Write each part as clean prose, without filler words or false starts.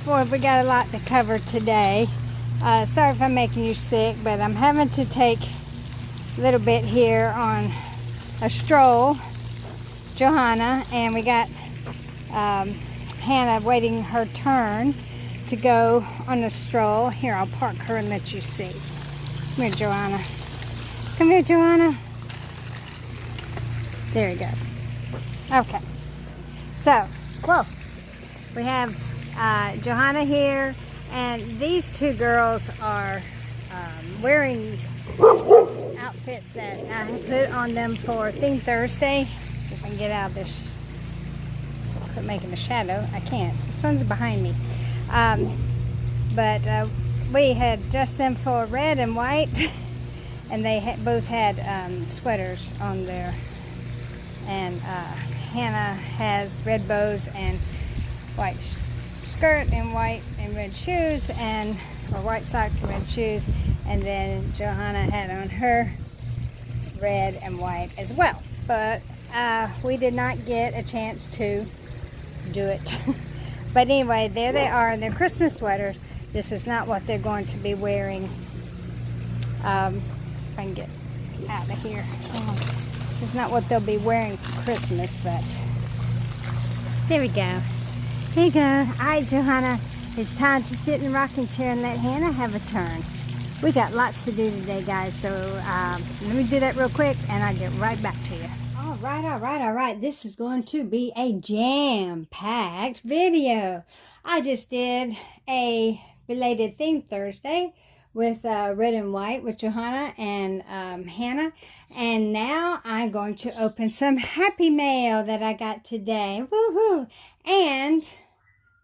Boy, we got a lot to cover today. Sorry if I'm making you sick, but I'm having to take a little bit here on a stroll, Johanna, and we got Hannah waiting her turn to go on the stroll. Here, I'll park her and let you see. Come here, Johanna. Come here, Johanna. There you go. Okay. So, whoa. We have Johanna here, and these two girls are wearing outfits that I put on them for Theme Thursday. Let's see if I can get out of this. Quit making a shadow. I can't. The sun's behind me. But we had dressed them for red and white, and they both had sweaters on there. And Hannah has red bows and white skirt and white and red shoes, or white socks and red shoes, and then Johanna had on her red and white as well. But we did not get a chance to do it. But anyway, there they are in their Christmas sweaters. This is not what they're going to be wearing. Let's see if I can get out of here. This is not what they'll be wearing for Christmas, but there we go. There you go. All right, Johanna, it's time to sit in the rocking chair and let Hannah have a turn. We got lots to do today, guys, so let me do that real quick, and I'll get right back to you. All right. This is going to be a jam-packed video. I just did a belated Theme Thursday with red and white with Johanna and Hannah. And now I'm going to open some Happy Mail that I got today. Woohoo! And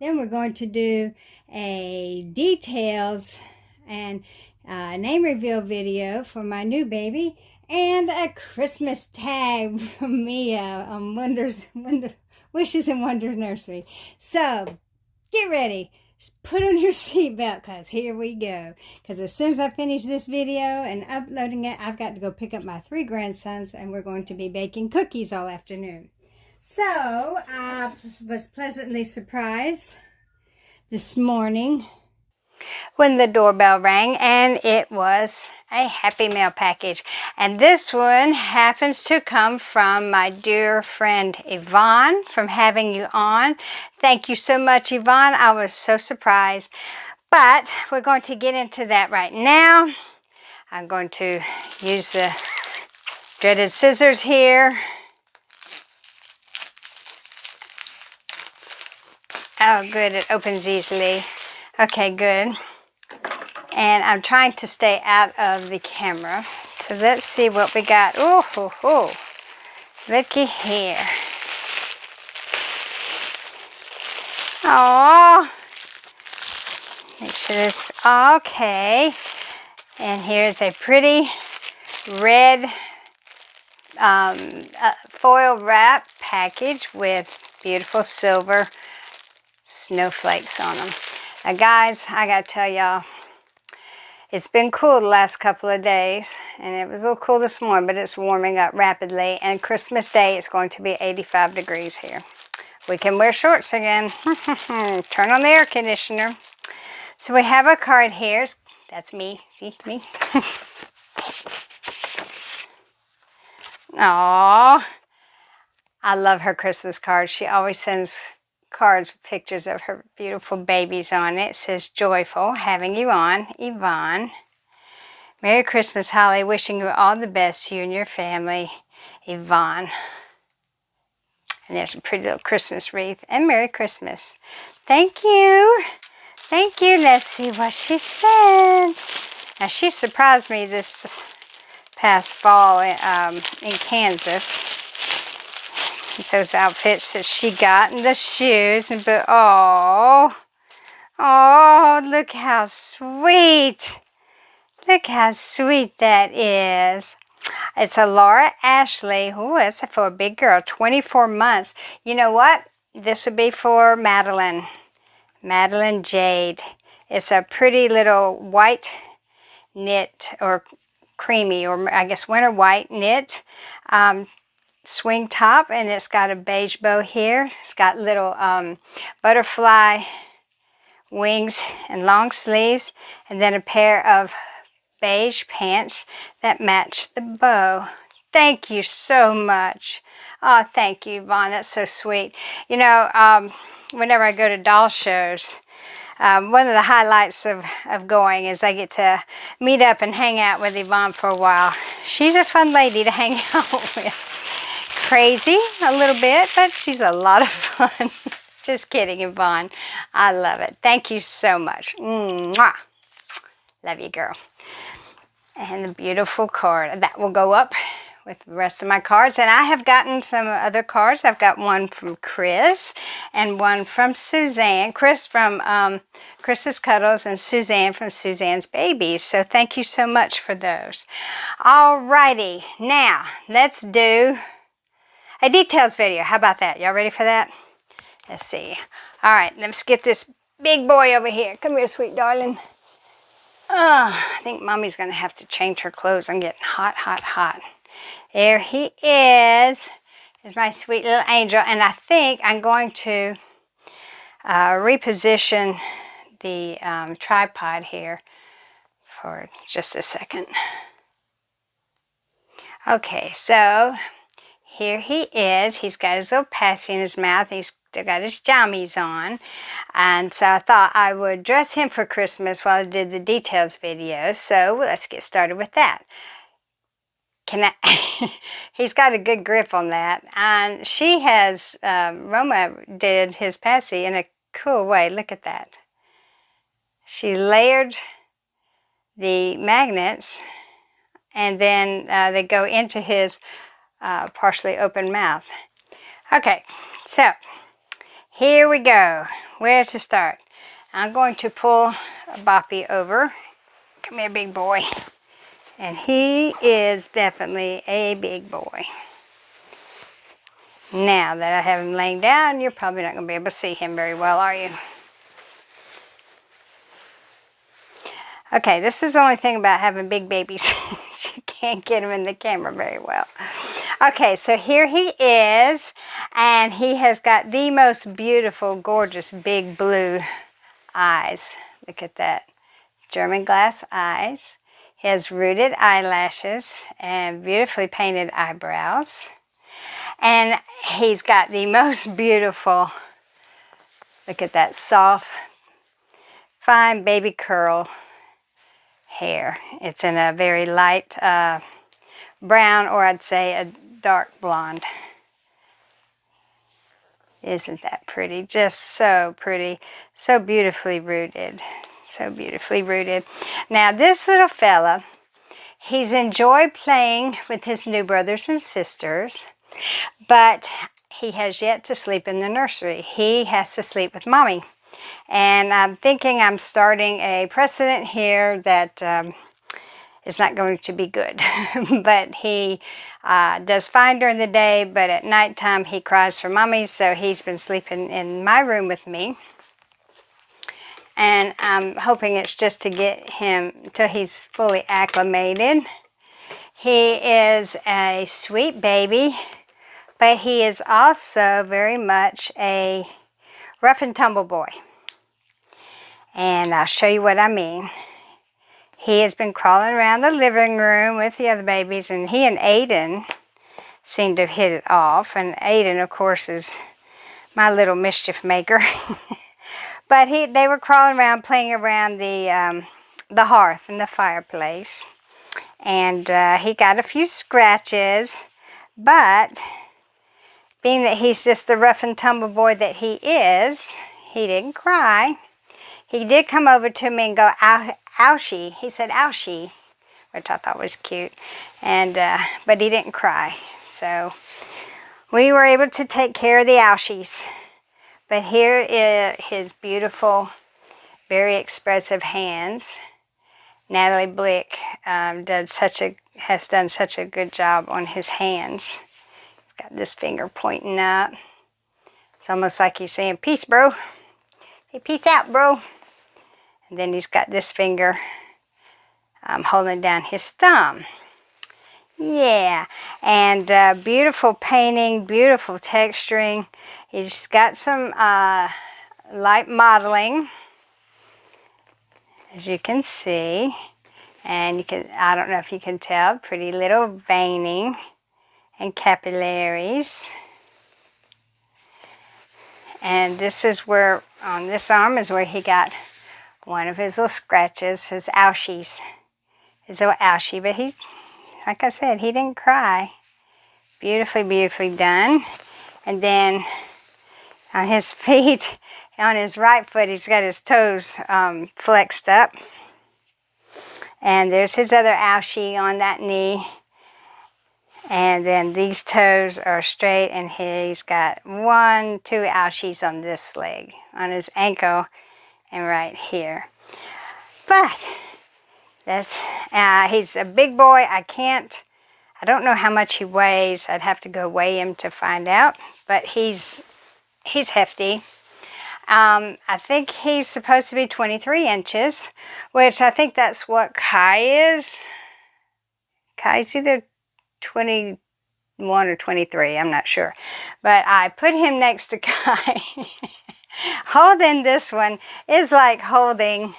then we're going to do a details and name reveal video for my new baby and a Christmas tag from Mia on Wishes and Wonders Nursery. So get ready. Put on your seatbelt, because here we go. Because as soon as I finish this video and uploading it, I've got to go pick up my 3 grandsons, and we're going to be baking cookies all afternoon. So I was pleasantly surprised this morning when the doorbell rang, and it was a Happy Mail package. And this one happens to come from my dear friend Yvonne from Having You On. Thank you so much, Yvonne. I was so surprised. But we're going to get into that right now. I'm going to use the dreaded scissors here. Oh, good. It opens easily. Okay, good. And I'm trying to stay out of the camera. So let's see what we got. Oh. Looky here. Oh. Make sure this, okay. And here's a pretty red foil wrap package with beautiful silver snowflakes on them. Now guys, I gotta tell y'all, it's been cool the last couple of days, and it was a little cool this morning, but it's warming up rapidly, and Christmas Day it's going to be 85 degrees here. We can wear shorts again. Turn on the air conditioner. So we have a card here. That's me. See me? Aww. I love her Christmas cards. She always sends cards with pictures of her beautiful babies on it. It says, "Joyful, having you on, Yvonne. Merry Christmas, Holly. Wishing you all the best, you and your family, Yvonne." And there's a pretty little Christmas wreath. And Merry Christmas. Thank you. Thank you. Let's see what she said. Now, she surprised me this past fall in Kansas. Those outfits that she got and the shoes. But oh, look how sweet. Look how sweet that is. It's a Laura Ashley. Oh, that's for a big girl, 24 months. You know what? This would be for Madeline. Madeline Jade. It's a pretty little white knit, or creamy, or I guess winter white knit. Swing top, and it's got a beige bow here. It's got little butterfly wings and long sleeves, and then a pair of beige pants that match the bow. Thank you so much. Oh, thank you, Yvonne. That's so sweet. You know, whenever I go to doll shows, one of the highlights of going is I get to meet up and hang out with Yvonne for a while. She's a fun lady to hang out with. Crazy a little bit, but she's a lot of fun. Just kidding, Yvonne. I love it. Thank you so much. Mwah. Love you, girl. And the beautiful card. That will go up with the rest of my cards. And I have gotten some other cards. I've got one from Chris and one from Suzanne. Chris from Chris's Cuddles and Suzanne from Suzanne's Babies. So thank you so much for those. Alrighty. Now, let's do a details video. How about that? Y'all ready for that? Let's see. Alright, let's get this big boy over here. Come here, sweet darling. I think Mommy's going to have to change her clothes. I'm getting hot, hot, hot. There he is. There's my sweet little angel. And I think I'm going to reposition the tripod here for just a second. Okay, so here he is. He's got his little passy in his mouth. He's still got his jammies on. And so I thought I would dress him for Christmas while I did the details video. So let's get started with that. He's got a good grip on that. And she has, Roma did his passy in a cool way. Look at that. She layered the magnets and then they go into his partially open mouth. Okay, so here we go. Where to start? I'm going to pull Boppy over. Come here, big boy. And he is definitely a big boy. Now that I have him laying down, you're probably not going to be able to see him very well, are you? Okay, this is the only thing about having big babies. You can't get him in the camera very well. Okay, so here he is, and he has got the most beautiful, gorgeous, big blue eyes. Look at that. German glass eyes. He has rooted eyelashes and beautifully painted eyebrows. And he's got the most beautiful, look at that soft, fine baby curl hair. It's in a very light brown, or I'd say a dark blonde. Isn't that pretty? Just so pretty. So beautifully rooted. So beautifully rooted. Now this little fella, he's enjoyed playing with his new brothers and sisters, but he has yet to sleep in the nursery. He has to sleep with Mommy. And I'm thinking I'm starting a precedent here that is not going to be good. But he does fine during the day, but at nighttime he cries for Mommy, so he's been sleeping in my room with me. And I'm hoping it's just to get him till he's fully acclimated. He is a sweet baby, but he is also very much a rough and tumble boy. And I'll show you what I mean. He has been crawling around the living room with the other babies, and he and Aiden seem to have hit it off. And Aiden, of course, is my little mischief maker. But they were crawling around, playing around the hearth and the fireplace. And he got a few scratches, but being that he's just the rough and tumble boy that he is, he didn't cry. He did come over to me and go, ouchie. He said, ouchie, which I thought was cute. And but he didn't cry. So we were able to take care of the ouchies. But here is his beautiful, very expressive hands. Natalie Blick has done such a good job on his hands. He's got this finger pointing up. It's almost like he's saying, peace, bro. Hey, peace out, bro. And then he's got this finger holding down his thumb. Yeah, and beautiful painting, beautiful texturing. He's got some light modeling as you can see. And you can, I don't know if you can tell, pretty little veining and capillaries. And this is where, on this arm is where he got one of his little scratches, his oushies. His little ouchie, but he's, like I said, he didn't cry. Beautifully, beautifully done. And then on his feet, on his right foot, he's got his toes flexed up. And there's his other ouchie on that knee. And then these toes are straight, and he's got 1, 2 ouchies on this leg, on his ankle and right here. But that's, he's a big boy. I don't know how much he weighs. I'd have to go weigh him to find out. But he's hefty. I think he's supposed to be 23 inches, which I think that's what Kai is. Kai's either 21 or 23, I'm not sure. But I put him next to Kai. Holding this one is like holding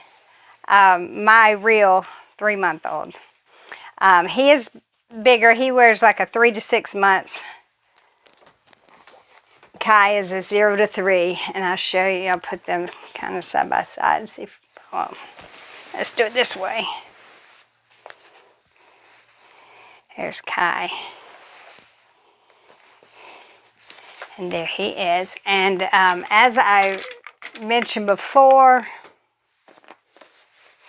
my real 3-month-old. He is bigger. He wears like a 3 to 6 months. Kai is a 0 to 3, and I'll show you. I'll put them kind of side by side. See if, well, let's do it this way. There's Kai. And there he is. And as I mentioned before,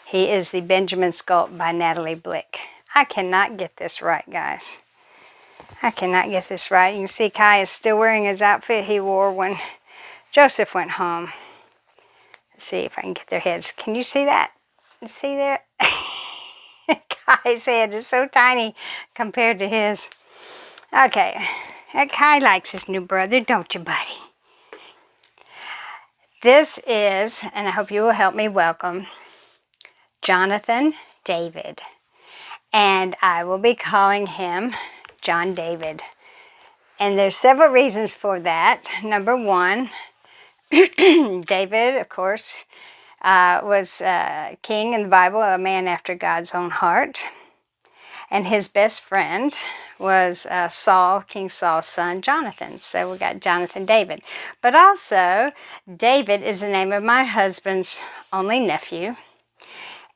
he is the Benjamin Sculpt by Natalie Blick. I cannot get this right, guys. I cannot get this right. You can see Kai is still wearing his outfit he wore when Joseph went home. Let's see if I can get their heads. Can you see that? You see there? Kai's head is so tiny compared to his. Okay. Kai likes his new brother, don't you, buddy? This is, and I hope you will help me welcome, Jonathan David. And I will be calling him John David. And there's several reasons for that. Number one, David, of course, was king in the Bible, a man after God's own heart. And his best friend was Saul, King Saul's son, Jonathan. So we got Jonathan David. But also, David is the name of my husband's only nephew.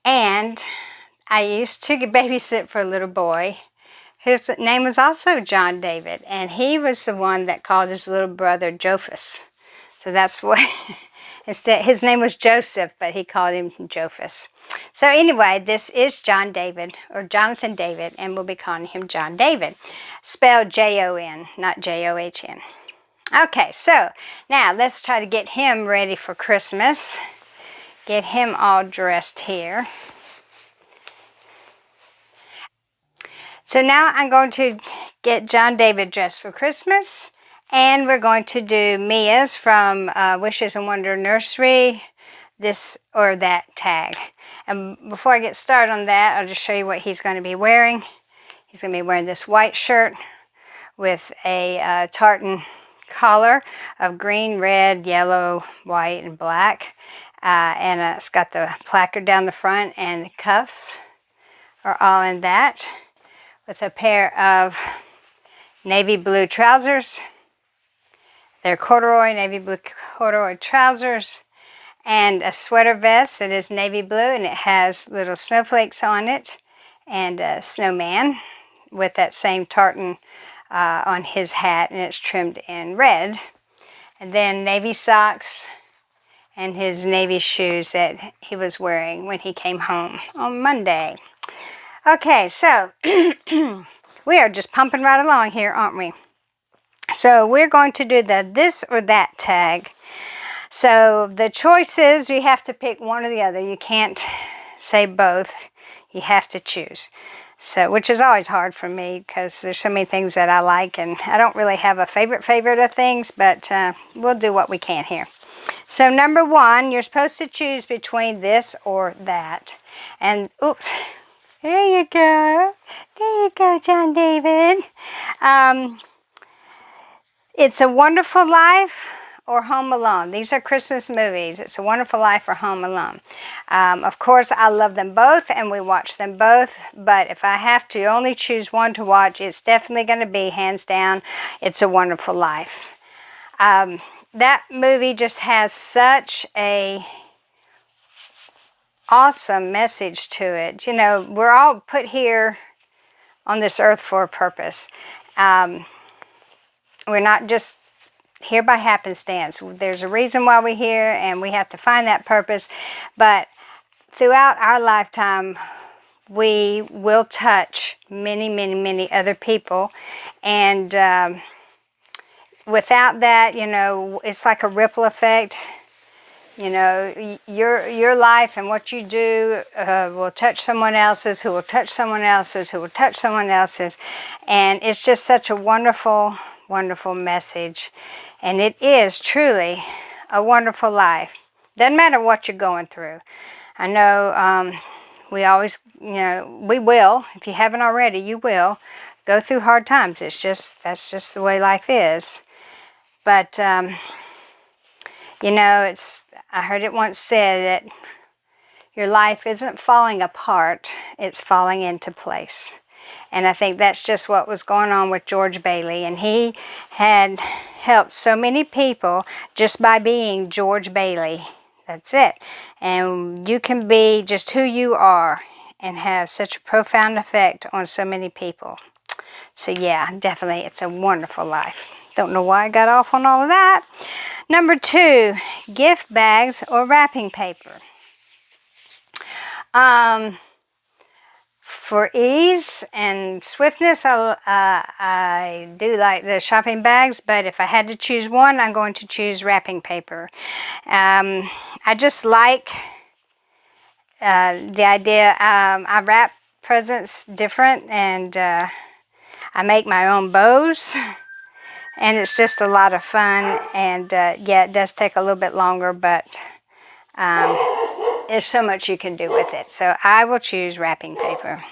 And I used to babysit for a little boy whose name was also John David. And he was the one that called his little brother Jophus. So that's what, instead, his name was Joseph, but he called him Jophus. So anyway, this is John David, or Jonathan David, and we'll be calling him John David. Spelled Jon, not John. Okay, so now let's try to get him ready for Christmas. Get him all dressed here. So now I'm going to get John David dressed for Christmas. And we're going to do Mia's from Wishes and Wonder Nursery, this or that tag. And before I get started on that, I'll just show you what he's going to be wearing. He's going to be wearing this white shirt with a tartan collar of green, red, yellow, white, and black. And it's got the placard down the front, and the cuffs are all in that. With a pair of navy blue trousers. They're corduroy, navy blue corduroy trousers. And a sweater vest that is navy blue, and it has little snowflakes on it, and a snowman with that same tartan on his hat, and it's trimmed in red. And then navy socks and his navy shoes that he was wearing when he came home on Monday. Okay, so we are just pumping right along here, aren't we? So we're going to do the this or that tag. So the choices, you have to pick one or the other. You can't say both. You have to choose. So, which is always hard for me because there's so many things that I like, and I don't really have a favorite of things, but we'll do what we can here. So number one, you're supposed to choose between this or that. And, oops, there you go. There you go, John David. It's a Wonderful Life or Home Alone. These are Christmas movies. It's a Wonderful Life or Home Alone. Of course, I love them both, and we watch them both. But if I have to only choose one to watch, it's definitely going to be, hands down, It's a Wonderful Life. That movie just has such a awesome message to it. You know, we're all put here on this earth for a purpose. We're not just here by happenstance. There's a reason why we're here, and we have to find that purpose. But throughout our lifetime, we will touch many, many, many other people. And without that, you know, it's like a ripple effect. You know, your life and what you do will touch someone else's, who will touch someone else's, who will touch someone else's. And it's just such a wonderful, wonderful message. And it is truly a wonderful life. Doesn't matter what you're going through. I know we always, you know, we will, if you haven't already, you will go through hard times. It's just, that's just the way life is. But, you know, I heard it once said that your life isn't falling apart, it's falling into place. And I think that's just what was going on with George Bailey. And he had helped so many people just by being George Bailey. That's it. And you can be just who you are and have such a profound effect on so many people. So yeah, definitely, It's a Wonderful Life. Don't know why I got off on all of that. Number 2, gift bags or wrapping paper. For ease and swiftness, I do like the shopping bags, but if I had to choose one, I'm going to choose wrapping paper. I just like the idea. I wrap presents different, and I make my own bows. And it's just a lot of fun, and yeah, it does take a little bit longer, but there's so much you can do with it. So I will choose wrapping paper.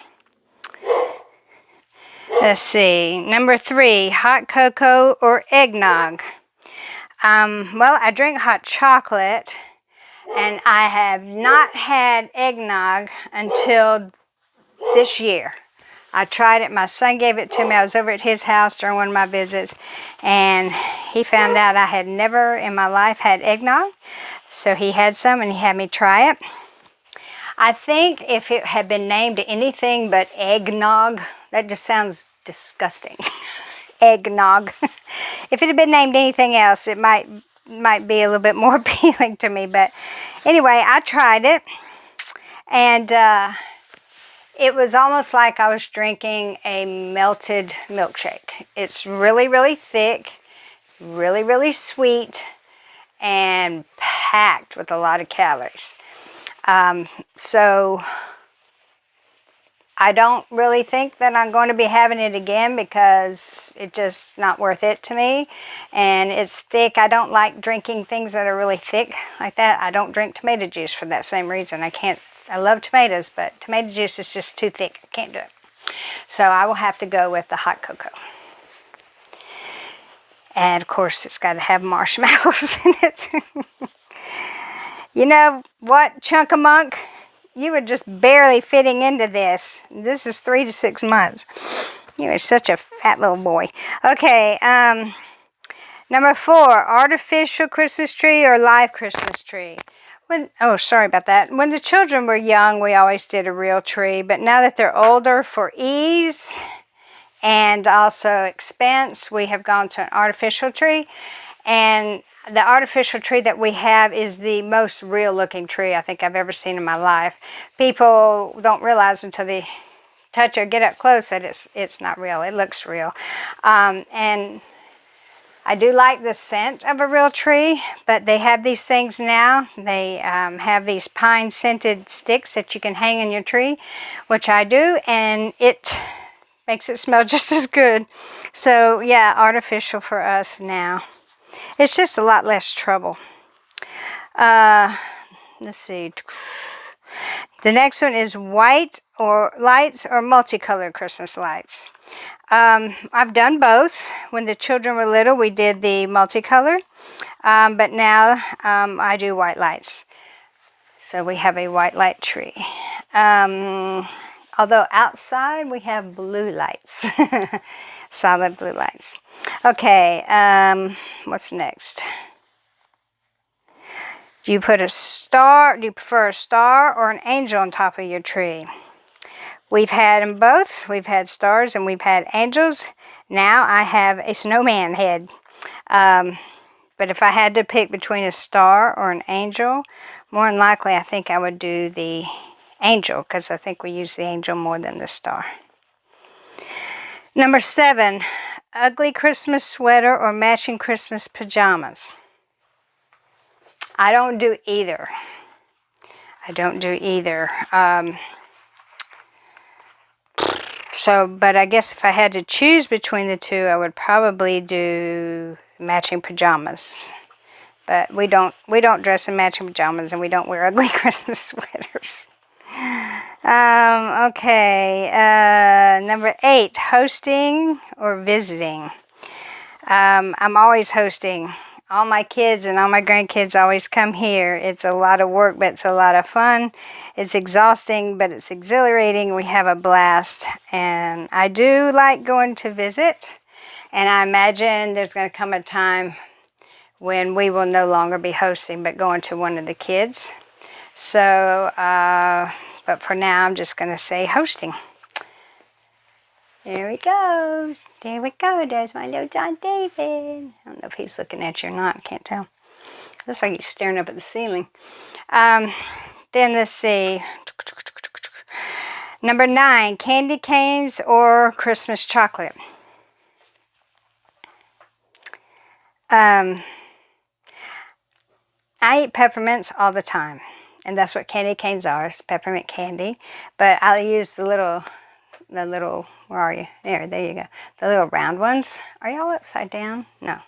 Let's see, number 3, hot cocoa or eggnog. Well, I drink hot chocolate, and I have not had eggnog until this year. I tried it. My son gave it to me. I was over at his house during one of my visits, and he found out I had never in my life had eggnog. So he had some, and he had me try it. I think if it had been named anything but eggnog, that just sounds disgusting. Eggnog. If it had been named anything else, it might be a little bit more appealing to me. But anyway, I tried it, and it was almost like I was drinking a melted milkshake. It's really, really thick, really, really sweet, and packed with a lot of calories. So I don't really think that I'm going to be having it again, because it's just not worth it to me. And it's thick. I don't like drinking things that are really thick like that. I don't drink tomato juice for that same reason. I love tomatoes, but tomato juice is just too thick. I can't do it. So I will have to go with the hot cocoa. And of course, it's got to have marshmallows in it. You know what, Chunk-a-Monk? You were just barely fitting into this. This is 3 to 6 months. You are such a fat little boy. Okay, number 4, artificial Christmas tree or live Christmas tree? Sorry about that. When the children were young, we always did a real tree. But now that they're older, for ease and also expense, we have gone to an artificial tree. And the artificial tree that we have is the most real looking tree I think I've ever seen in my life. People don't realize until they touch or get up close that it's not real. It looks real. And I do like the scent of a real tree, but they have these things now. They have these pine scented sticks that you can hang in your tree, which I do, and it makes it smell just as good. So yeah, artificial for us now. It's just a lot less trouble. Let's see. The next one is white or lights or multicolored Christmas lights. I've done both. When the children were little, we did the multicolor. But now I do white lights. So we have a white light tree. Although outside we have blue lights. Solid blue lights. Okay, what's next? Do you put a star? Do you prefer a star or an angel on top of your tree? We've had them both. We've had stars and we've had angels. Now I have a snowman head. But if I had to pick between a star or an angel, more than likely I think I would do the angel, because I think we use the angel more than the star. Number 7, ugly Christmas sweater or matching Christmas pajamas. I don't do either. I don't do either. But I guess if I had to choose between the two, I would probably do matching pajamas. But we don't dress in matching pajamas, and we don't wear ugly Christmas sweaters. Okay, number 8, hosting or visiting. I'm always hosting. All my kids and all my grandkids always come here. It's a lot of work, but it's a lot of fun. It's exhausting, but it's exhilarating. We have a blast. And I do like going to visit. And I imagine there's going to come a time when we will no longer be hosting, but going to one of the kids. So, but for now, I'm just going to say hosting. There we go. There we go. There's my little John David. I don't know if he's looking at you or not. I can't tell. Looks like he's staring up at the ceiling. Then let's see. Number 9, candy canes or Christmas chocolate. I eat peppermints all the time. And that's what candy canes are. It's peppermint candy. But I'll use the little, where are you? There you go. The little round ones. Are y'all upside down? No.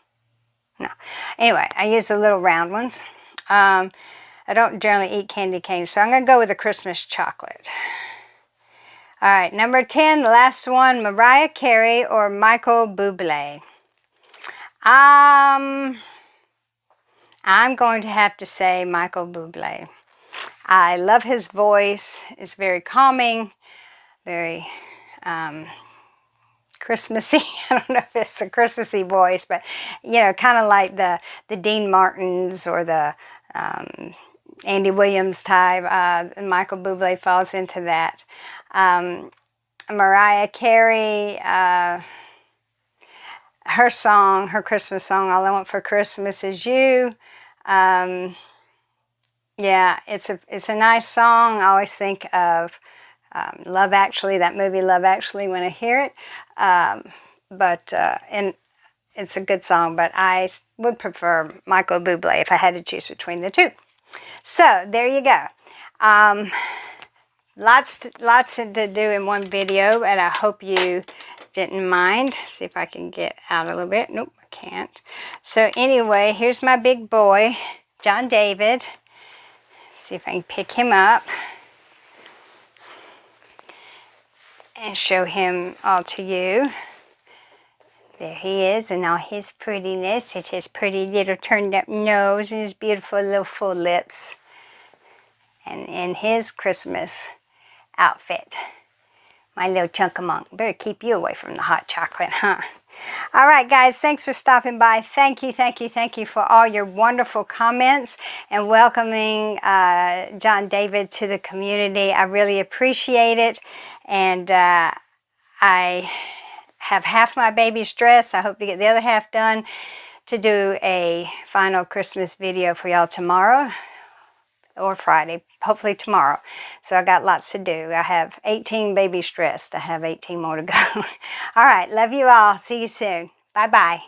Anyway, I use the little round ones. I don't generally eat candy canes, so I'm going to go with the Christmas chocolate. All right, number 10, the last one, Mariah Carey or Michael Bublé. I'm going to have to say Michael Bublé. I love his voice. It's very calming, very Christmassy. I don't know if it's a Christmassy voice, but you know, kind of like the Dean Martins or the Andy Williams type. Michael Bublé falls into that. Mariah Carey, her song, her Christmas song, All I Want for Christmas Is You. Yeah, it's a nice song. I always think of Love Actually, that movie Love Actually, when I hear it. And it's a good song, but I would prefer Michael Bublé if I had to choose between the two. So there you go. Lots to do in one video, and I hope you didn't mind. See if I can get out a little bit. Nope, I can't. So anyway, here's my big boy, John David. See if I can pick him up and show him all to you. There he is in all his prettiness. It's his pretty little turned up nose and his beautiful little full lips. And in his Christmas outfit. My little chunk-a-monk. Better keep you away from the hot chocolate, huh? All right, guys, thanks for stopping by. Thank you for all your wonderful comments and welcoming John David to the community. I really appreciate it. And I have half my baby's dress. I hope to get the other half done to do a final Christmas video for y'all tomorrow or Friday, hopefully tomorrow. So I got lots to do. I have 18 babies dressed. I have 18 more to go. All right, love you all. See you soon. Bye-bye.